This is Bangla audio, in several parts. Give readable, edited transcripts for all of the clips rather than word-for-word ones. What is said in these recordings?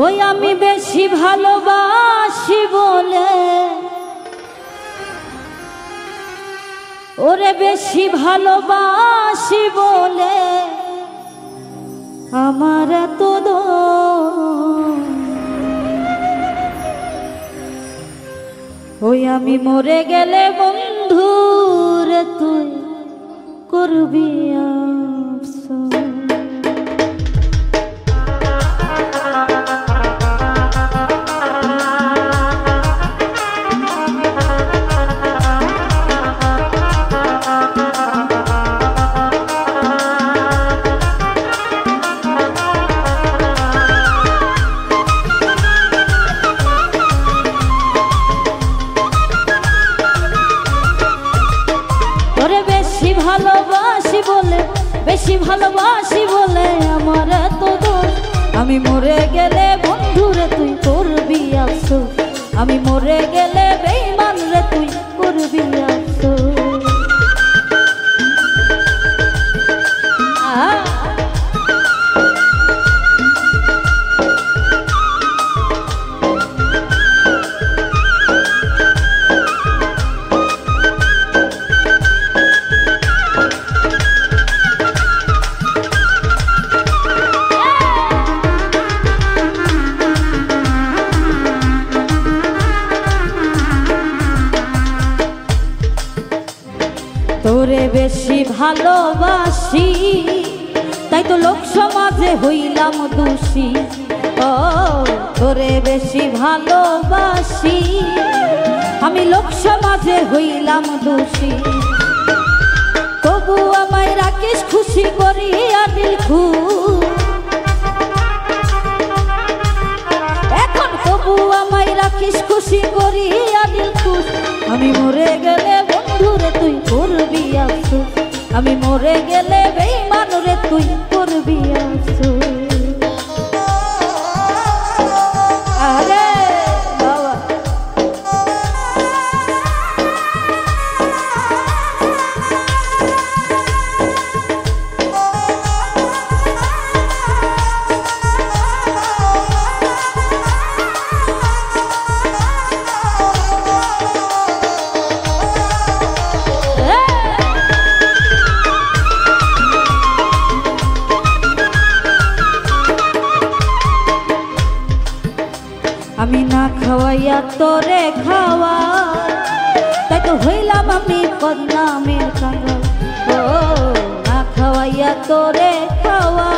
ওই আমি বেশি ভালোবাসি বলে, ওরে বেশি ভালোবাসি বলে আমার এত দোষ। ওই আমি মরে গেলে বন্ধু রে তুই করবি আফসোস। ভালোবাসি বলে বেশি ভালোবাসি বলে আমার এত দোষ। আমি মরে গেলে বন্ধুরে তুই করবি আফসোস। আমি মরে গেলে বেঈমান রে তুই করবি আফসোস। তোরে বেশি ভালোবাসি তাই তো লোক সমাজে হইলাম দোষী। ও তোরে বেশি ভালোবাসি আমি লোক সমাজে হইলাম দোষী। তবু আমায় রাখিস খুশি করিয়া দিল খুশ। এখন তবু আমায় রাখিস খুশি করিয়া দিল খুশ। আমি মরে গেলে বন্ধুরে তুই করবি আফসোস। আমি মরে গেলে বেঈমান রে তুই করবি আফসোস। আরে বাবা আমি না খাওয়াইয়া তোরে খাওয়া তাই তো হইলাম আমি বদনামের কাঙ্গাল। ও না খাওয়াইয়া তোরে খাওয়া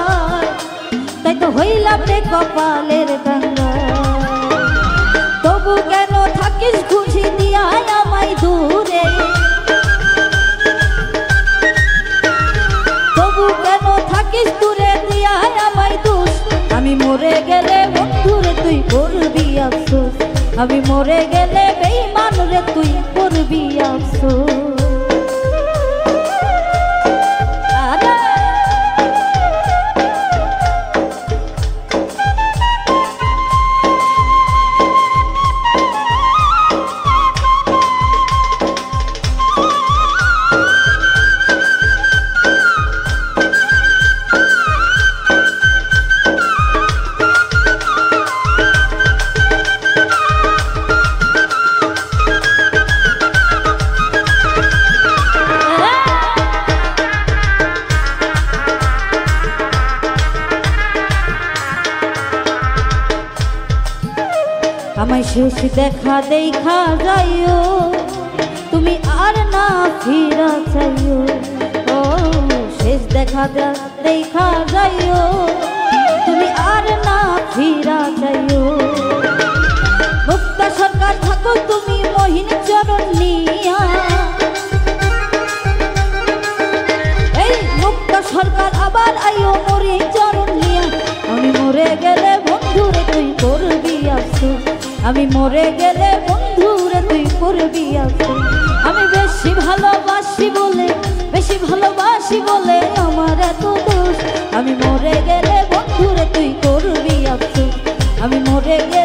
তাই তো হইলাম রে কপালের কাঙ্গাল। তবু কেন থাকিস খুশি দিয়া আমায় দূরে। তবু কেন থাকিস দূরে দিয়া আমায় দোষ। আমি মরে গেলে বন্ধুরে তুই করবি আফসোস। আমি মরে গেলে বেঈমান রে তুই করবি আফসোস। আমায় শেষ দেখা দেখা যাইও তুমি আর না ফিরা চাইও। ও শেষ দেখা দেখা যাইও তুমি আর না ফিরা চাইও। মুক্তা সরকার থাকো তুমি মহিন চরণ নিয়া। এই মুক্তা সরকার আবার আইও মরি চরণ নিয়া। আমি মরে গেলে বন্ধুরে তুই করবি আফসোস। আমি মরে গেলে বন্ধুরে তুই করবি আফসোস। আমি বেশি ভালোবাসি বলে বেশি ভালোবাসি বলে আমার এত দোষ। আমি মরে গেলে বন্ধুরে তুই করবি আফসোস। আমি মরে গেলে